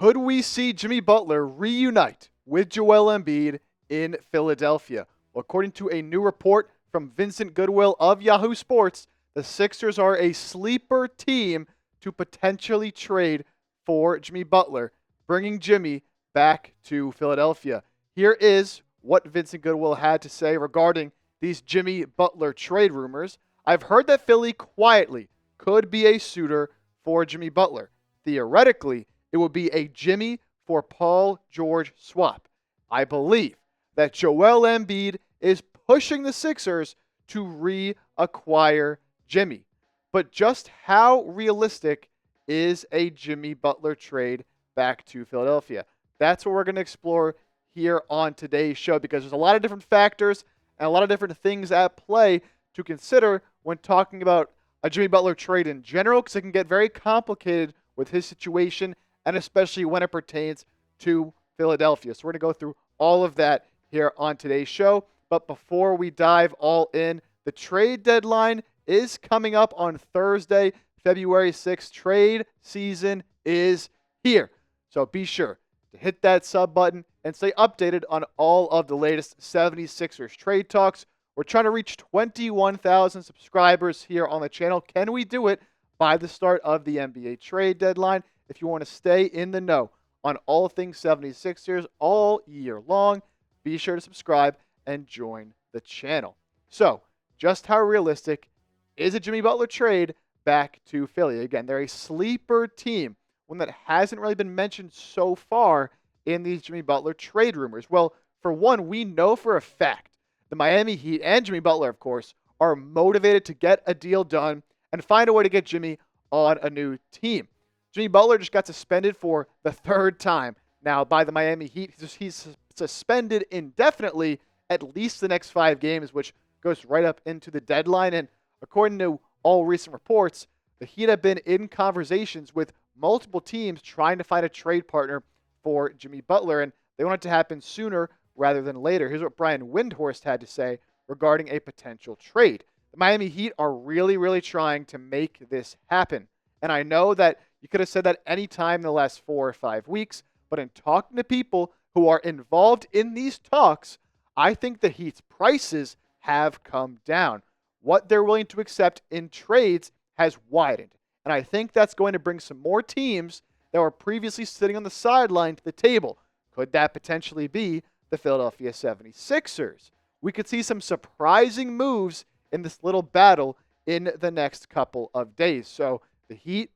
Could we see Jimmy Butler reunite with Joel Embiid in Philadelphia? Well, according to a new report from Vincent Goodwill of Yahoo Sports, the Sixers are a sleeper team to potentially trade for Jimmy Butler, bringing Jimmy back to Philadelphia. Here is what Vincent Goodwill had to say regarding these Jimmy Butler trade rumors. I've heard that Philly quietly could be a suitor for Jimmy Butler. Theoretically, it would be a Jimmy for Paul George swap. I believe that Joel Embiid is pushing the Sixers to reacquire Jimmy. But just how realistic is a Jimmy Butler trade back to Philadelphia? That's what we're going to explore here on today's show, because there's a lot of different factors and a lot of different things at play to consider when talking about a Jimmy Butler trade in general, because it can get very complicated with his situation, and especially when it pertains to Philadelphia. So we're going to go through all of that here on today's show. But before we dive all in, the trade deadline is coming up on Thursday, February 6th. Trade season is here. So be sure to hit that sub button and stay updated on all of the latest 76ers trade talks. We're trying to reach 21,000 subscribers here on the channel. Can we do it by the start of the NBA trade deadline? If you want to stay in the know on all things 76ers all year long, be sure to subscribe and join the channel. So, just how realistic is a Jimmy Butler trade back to Philly? Again, they're a sleeper team, one that hasn't really been mentioned so far in these Jimmy Butler trade rumors. Well, for one, we know for a fact the Miami Heat and Jimmy Butler, of course, are motivated to get a deal done and find a way to get Jimmy on a new team. Jimmy Butler just got suspended for the third time now by the Miami Heat. He's suspended indefinitely at least the next 5 games, which goes right up into the deadline. And according to all recent reports, the Heat have been in conversations with multiple teams trying to find a trade partner for Jimmy Butler, and they want it to happen sooner rather than later. Here's what Brian Windhorst had to say regarding a potential trade. The Miami Heat are really, really trying to make this happen. And I know that you could have said that any time in the last 4 or 5 weeks, but in talking to people who are involved in these talks, I think the Heat's prices have come down. What they're willing to accept in trades has widened. And I think that's going to bring some more teams that were previously sitting on the sideline to the table. Could that potentially be the Philadelphia 76ers? We could see some surprising moves in this little battle in the next couple of days. So the Heat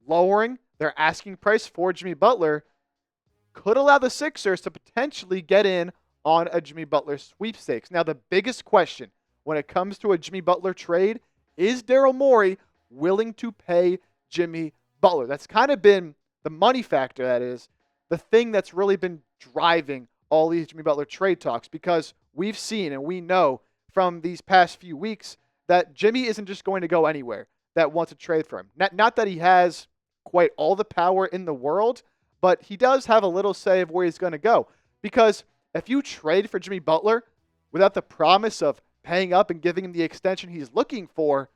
lowering their asking price for Jimmy Butler could allow the Sixers to potentially get in on a Jimmy Butler sweepstakes. Now, the biggest question when it comes to a Jimmy Butler trade is Daryl Morey willing to pay Jimmy Butler? That's kind of been the money factor, that is, the thing that's really been driving all these Jimmy Butler trade talks, because we've seen and we know from these past few weeks that Jimmy isn't just going to go anywhere that wants to trade for him. Not that he has quite all the power in the world, but he does have a little say of where he's going to go. Because if you trade for Jimmy Butler without the promise of paying up and giving him the extension he's looking for,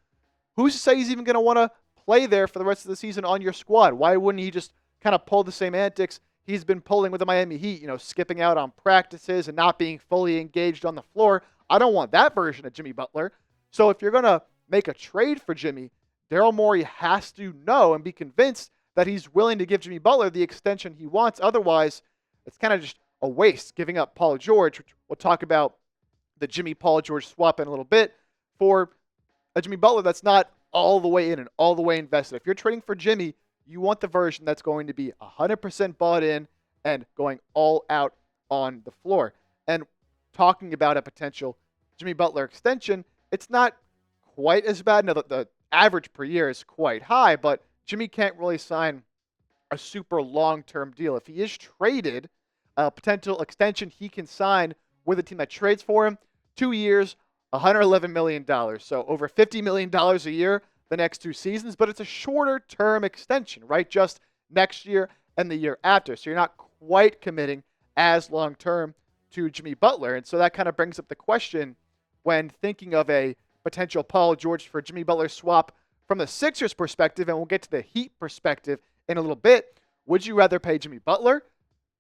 who's to say he's even going to want to play there for the rest of the season on your squad? Why wouldn't he just kind of pull the same antics he's been pulling with the Miami Heat, skipping out on practices and not being fully engaged on the floor? I don't want that version of Jimmy Butler. So if you're going to make a trade for Jimmy, Daryl Morey has to know and be convinced that he's willing to give Jimmy Butler the extension he wants. Otherwise, it's kind of just a waste giving up Paul George, which we'll talk about the Jimmy-Paul George swap in a little bit, for a Jimmy Butler that's not all the way in and all the way invested. If you're trading for Jimmy, you want the version that's going to be 100% bought in and going all out on the floor. And talking about a potential Jimmy Butler extension, it's not quite as bad. Now, the average per year is quite high, but Jimmy can't really sign a super long-term deal. If he is traded, a potential extension he can sign with a team that trades for him, 2 years, $111 million. So over $50 million a year the next 2 seasons, but it's a shorter-term extension, right? Just next year and the year after. So you're not quite committing as long-term to Jimmy Butler. And so that kind of brings up the question when thinking of a potential Paul George for Jimmy Butler swap from the Sixers perspective, and we'll get to the Heat perspective in a little bit. Would you rather pay Jimmy Butler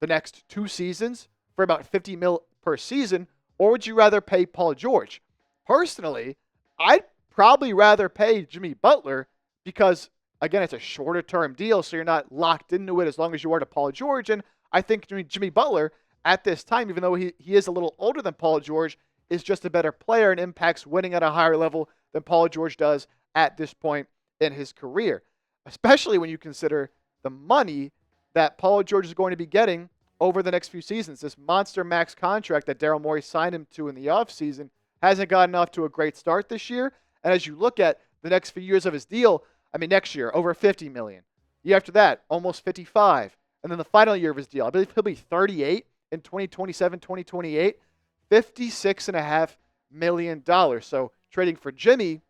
the next 2 seasons for about 50 mil per season, or would you rather pay Paul George? Personally, I'd probably rather pay Jimmy Butler because, again, it's a shorter term deal, so you're not locked into it as long as you are to Paul George. And I think Jimmy Butler at this time, even though he is a little older than Paul George, is just a better player and impacts winning at a higher level than Paul George does at this point in his career, especially when you consider the money that Paul George is going to be getting over the next few seasons. This monster max contract that Daryl Morey signed him to in the offseason hasn't gotten off to a great start this year. And as you look at the next few years of his deal, I mean, next year, over $50 million. Year after that, almost $55. And then the final year of his deal, I believe he'll be 38 in 2027, 2028, $56.5 million. So trading for Jimmy,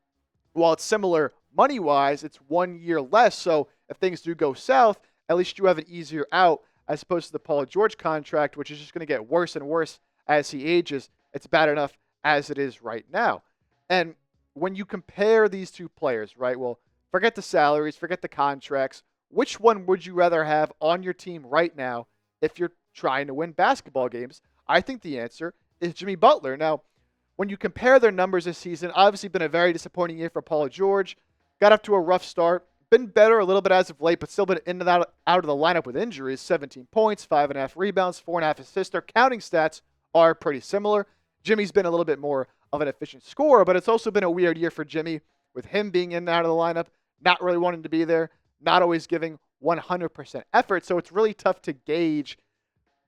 while it's similar money-wise, it's 1 year less. So if things do go south, at least you have an easier out as opposed to the Paul George contract, which is just going to get worse and worse as he ages. It's bad enough as it is right now. And when you compare these two players, right, well, forget the salaries, forget the contracts. Which one would you rather have on your team right now if you're trying to win basketball games? I think the answer is Jimmy Butler. Now, when you compare their numbers this season, obviously been a very disappointing year for Paul George. Got up to a rough start. Been better a little bit as of late, but still been in and out of the lineup with injuries. 17 points, 5.5 rebounds, 4.5 assists. Their counting stats are pretty similar. Jimmy's been a little bit more of an efficient scorer, but it's also been a weird year for Jimmy with him being in and out of the lineup, not really wanting to be there, not always giving 100% effort. So it's really tough to gauge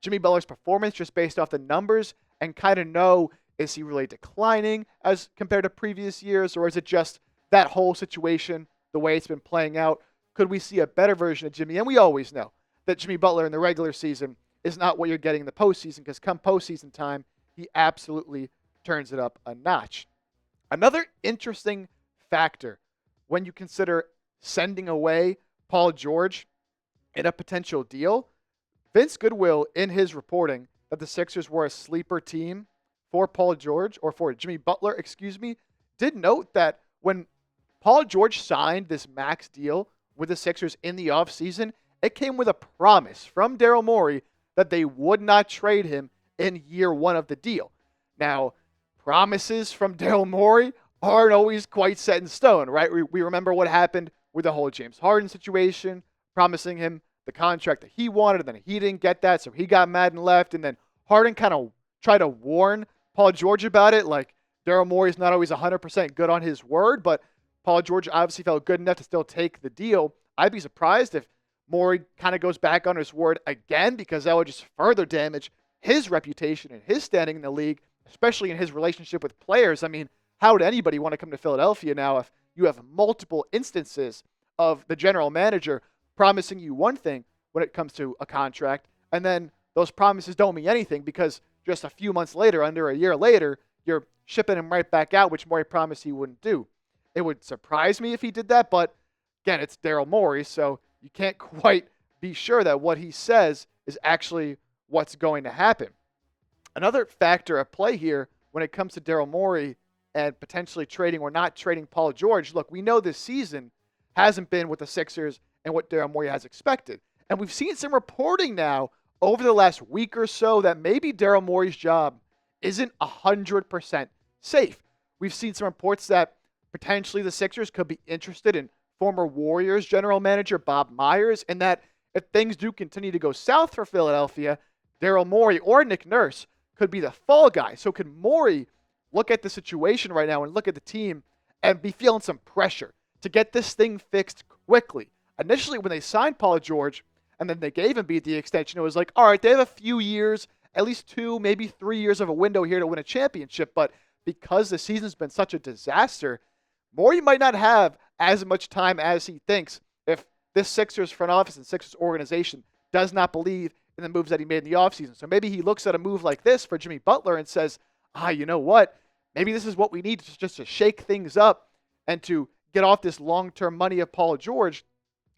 Jimmy Butler's performance just based off the numbers and kind of know, is he really declining as compared to previous years, or is it just that whole situation, the way it's been playing out? Could we see a better version of Jimmy? And we always know that Jimmy Butler in the regular season is not what you're getting in the postseason, because come postseason time, he absolutely turns it up a notch. Another interesting factor when you consider sending away Paul George in a potential deal, Vince Goodwill, in his reporting that the Sixers were a sleeper team for Paul George, or for Jimmy Butler, did note that when Paul George signed this max deal with the Sixers in the offseason, it came with a promise from Daryl Morey that they would not trade him in year one of the deal. Now, promises from Daryl Morey aren't always quite set in stone, right? We remember what happened with the whole James Harden situation, promising him the contract that he wanted, and then he didn't get that, so he got mad and left, and then Harden kind of tried to warn Paul George about it, like Daryl Morey's not always 100% good on his word, but Paul George obviously felt good enough to still take the deal. I'd be surprised if Morey kind of goes back on his word again, because that would just further damage his reputation and his standing in the league, especially in his relationship with players. I mean, how would anybody want to come to Philadelphia now if you have multiple instances of the general manager promising you one thing when it comes to a contract, and then those promises don't mean anything because just a few months later, under a year later, you're shipping him right back out, which Morey promised he wouldn't do. It would surprise me if he did that, but again, it's Daryl Morey, so you can't quite be sure that what he says is actually what's going to happen. Another factor at play here when it comes to Daryl Morey and potentially trading or not trading Paul George, look, we know this season hasn't been with the Sixers and what Daryl Morey has expected. And we've seen some reporting now over the last week or so that maybe Daryl Morey's job isn't 100% safe. We've seen some reports that potentially the Sixers could be interested in former Warriors general manager Bob Myers, and that if things do continue to go south for Philadelphia, Daryl Morey or Nick Nurse could be the fall guy. So could Morey look at the situation right now and look at the team and be feeling some pressure to get this thing fixed quickly? Initially, when they signed Paul George and then they gave Embiid the extension, it was like, all right, they have a few years, at least 2, maybe 3 years of a window here to win a championship. But because the season's been such a disaster, Morey might not have as much time as he thinks if this Sixers front office and Sixers organization does not believe in the moves that he made in the offseason. So maybe he looks at a move like this for Jimmy Butler and says, you know what? Maybe this is what we need just to shake things up and to get off this long-term money of Paul George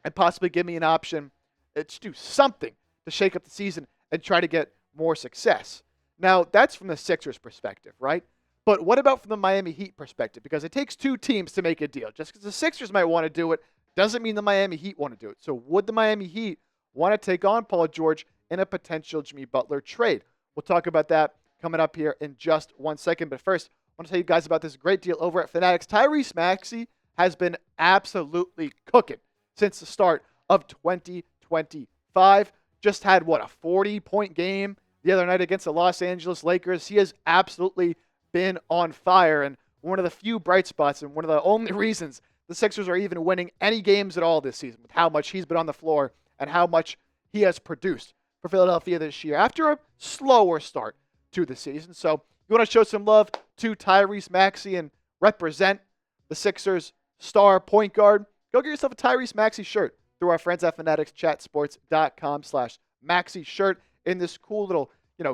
and possibly give me an option to do something to shake up the season and try to get more success. Now, that's from the Sixers' perspective, right? But what about from the Miami Heat perspective? Because it takes 2 teams to make a deal. Just because the Sixers might want to do it doesn't mean the Miami Heat want to do it. So would the Miami Heat want to take on Paul George in a potential Jimmy Butler trade. We'll talk about that coming up here in just 1 second. But first, I want to tell you guys about this great deal over at Fanatics. Tyrese Maxey has been absolutely cooking since the start of 2025. Just had, a 40-point game the other night against the Los Angeles Lakers. He has absolutely been on fire, and one of the few bright spots and one of the only reasons the Sixers are even winning any games at all this season, with how much he's been on the floor and how much he has produced for Philadelphia this year after a slower start to the season. So you want to show some love to Tyrese Maxey and represent the Sixers star point guard, go get yourself a Tyrese Maxey shirt through our friends at fanaticschatsports.com/Maxey shirt in this cool little,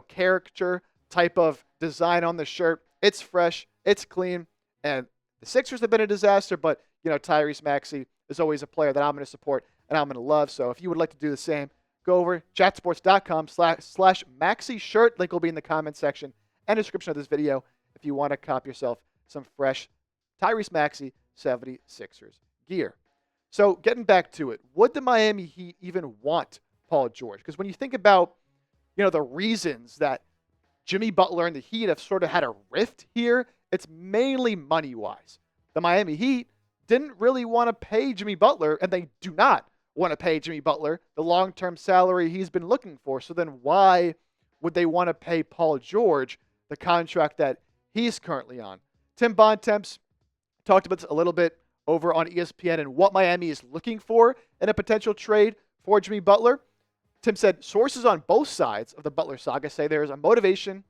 caricature type of design on the shirt. It's fresh, it's clean, and the Sixers have been a disaster, but, Tyrese Maxey is always a player that I'm going to support and I'm going to love. So if you would like to do the same, go over chatsports.com/Maxey shirt. Link will be in the comment section and description of this video if you want to cop yourself some fresh Tyrese Maxey 76ers gear. So getting back to it, would the Miami Heat even want Paul George? Because when you think about, the reasons that Jimmy Butler and the Heat have sort of had a rift here, it's mainly money-wise. The Miami Heat didn't really want to pay Jimmy Butler, and they do not want to pay Jimmy Butler the long-term salary he's been looking for. So then why would they want to pay Paul George the contract that he's currently on? Tim Bontemps talked about this a little bit over on ESPN and what Miami is looking for in a potential trade for Jimmy Butler. Tim said sources on both sides of the Butler saga say there is a motivation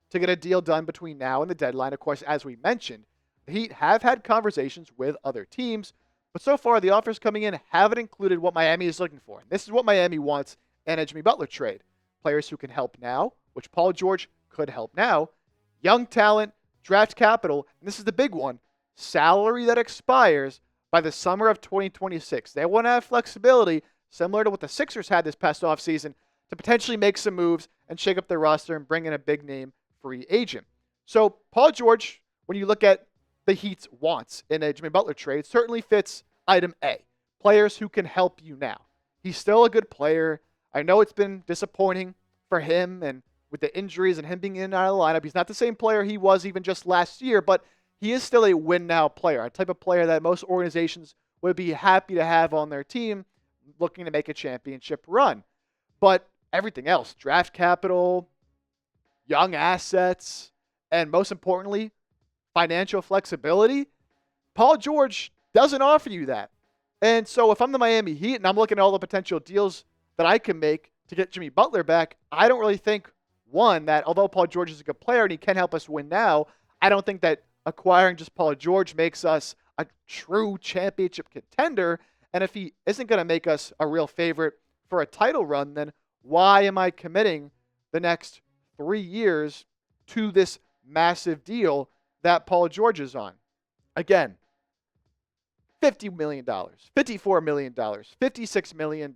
to get a deal done between now and the deadline. Of course, as we mentioned, the Heat have had conversations with other teams, but so far the offers coming in haven't included what Miami is looking for. And this is what Miami wants in a Jimmy Butler trade. Players who can help now, which Paul George could help now, young talent, draft capital, and this is the big one, salary that expires by the summer of 2026. They want to have flexibility, similar to what the Sixers had this past offseason, to potentially make some moves and shake up their roster and bring in a big-name free agent. So Paul George, when you look at the Heat's wants in a Jimmy Butler trade, certainly fits item A, players who can help you now. He's still a good player. I know it's been disappointing for him and with the injuries and him being in and out of the lineup. He's not the same player he was even just last year, but he is still a win-now player, a type of player that most organizations would be happy to have on their team looking to make a championship run. But everything else, draft capital, young assets, and most importantly, financial flexibility, Paul George doesn't offer you that. And so if I'm the Miami Heat and I'm looking at all the potential deals that I can make to get Jimmy Butler back, I don't really think, one, that although Paul George is a good player and he can help us win now, I don't think that acquiring just Paul George makes us a true championship contender. And if he isn't going to make us a real favorite for a title run, then why am I committing the next 3 years to this massive deal that Paul George is on? Again, $50 million, $54 million, $56 million.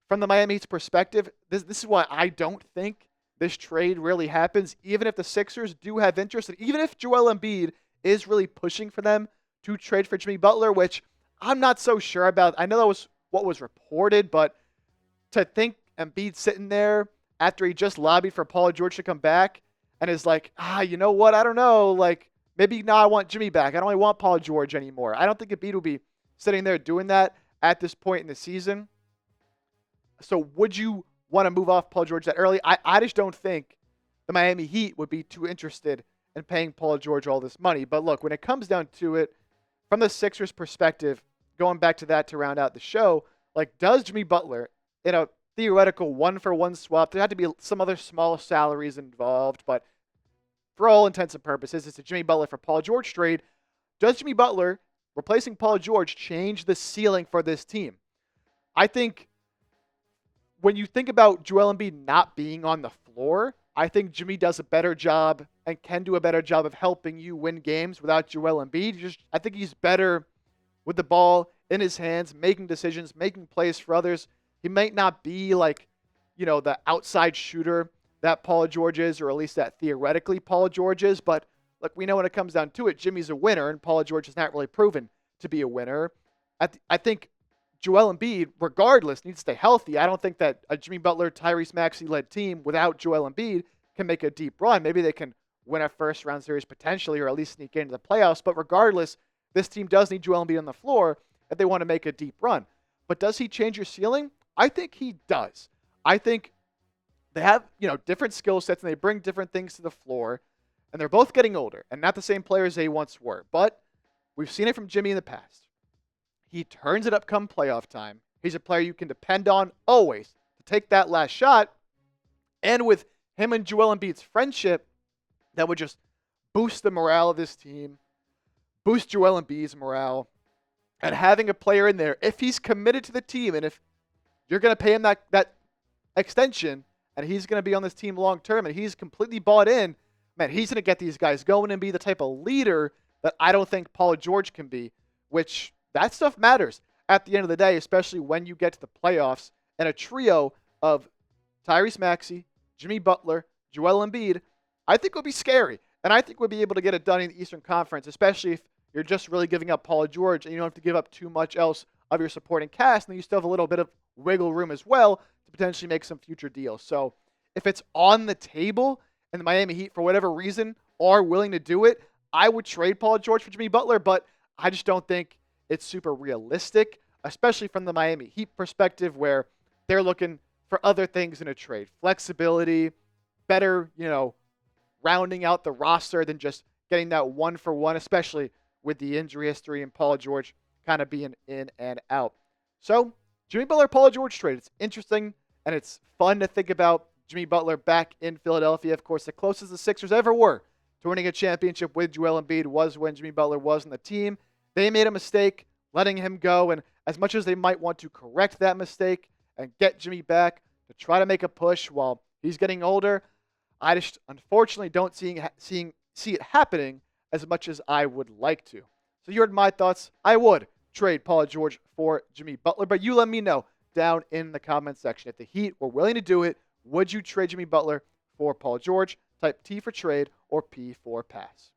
From the Miami Heat's perspective, this is why I don't think this trade really happens, even if the Sixers do have interest, and even if Joel Embiid is really pushing for them to trade for Jimmy Butler, which I'm not so sure about. I know that was what was reported, but to think Embiid sitting there after he just lobbied for Paul George to come back and is like, you know what? I don't know. Like, maybe now I want Jimmy back. I don't really want Paul George anymore. I don't think Embiid will be sitting there doing that at this point in the season. So would you want to move off Paul George that early? I just don't think the Miami Heat would be too interested in paying Paul George all this money. But look, when it comes down to it, from the Sixers' perspective, going back to that to round out the show, like, does Jimmy Butler, in a theoretical one-for-one swap, there had to be some other small salaries involved, but for all intents and purposes, it's a Jimmy Butler for Paul George trade. Does Jimmy Butler, replacing Paul George, change the ceiling for this team? I think when you think about Joel Embiid not being on the floor, I think Jimmy does a better job and can do a better job of helping you win games without Joel Embiid. I think he's better with the ball in his hands, making decisions, making plays for others. He might not be like, the outside shooter that Paul George is, or at least that theoretically Paul George is. But look, we know when it comes down to it, Jimmy's a winner, and Paul George has not really proven to be a winner. I think Joel Embiid, regardless, needs to stay healthy. I don't think that a Jimmy Butler, Tyrese Maxey-led team without Joel Embiid can make a deep run. Maybe they can win a first-round series potentially, or at least sneak into the playoffs. But regardless, this team does need Joel Embiid on the floor if they want to make a deep run. But does he change your ceiling? I think he does. I think they have, different skill sets and they bring different things to the floor, and they're both getting older and not the same players they once were. But we've seen it from Jimmy in the past. He turns it up come playoff time. He's a player you can depend on always to take that last shot. And with him and Joel Embiid's friendship, that would just boost the morale of this team, boost Joel Embiid's morale, and having a player in there, if he's committed to the team and if you're going to pay him that extension and he's going to be on this team long term and he's completely bought in, man, he's going to get these guys going and be the type of leader that I don't think Paul George can be, which that stuff matters at the end of the day, especially when you get to the playoffs and a trio of Tyrese Maxey, Jimmy Butler, Joel Embiid, I think would be scary. And I think we'll be able to get it done in the Eastern Conference, especially if you're just really giving up Paul George and you don't have to give up too much else of your supporting cast, and then you still have a little bit of wiggle room as well to potentially make some future deals. So if it's on the table and the Miami Heat, for whatever reason, are willing to do it, I would trade Paul George for Jimmy Butler, but I just don't think it's super realistic, especially from the Miami Heat perspective where they're looking for other things in a trade. Flexibility, better, rounding out the roster than just getting that one-for-one, especially with the injury history and Paul George kind of being in and out. So Jimmy Butler, Paul George trade. It's interesting and it's fun to think about Jimmy Butler back in Philadelphia. Of course, the closest the Sixers ever were to winning a championship with Joel Embiid was when Jimmy Butler was on the team. They made a mistake letting him go, and as much as they might want to correct that mistake and get Jimmy back to try to make a push while he's getting older, I just unfortunately don't see it happening as much as I would like to. So you heard my thoughts. I would trade Paul George for Jimmy Butler, but you let me know down in the comment section. If the Heat were willing to do it, would you trade Jimmy Butler for Paul George? Type T for trade or P for pass.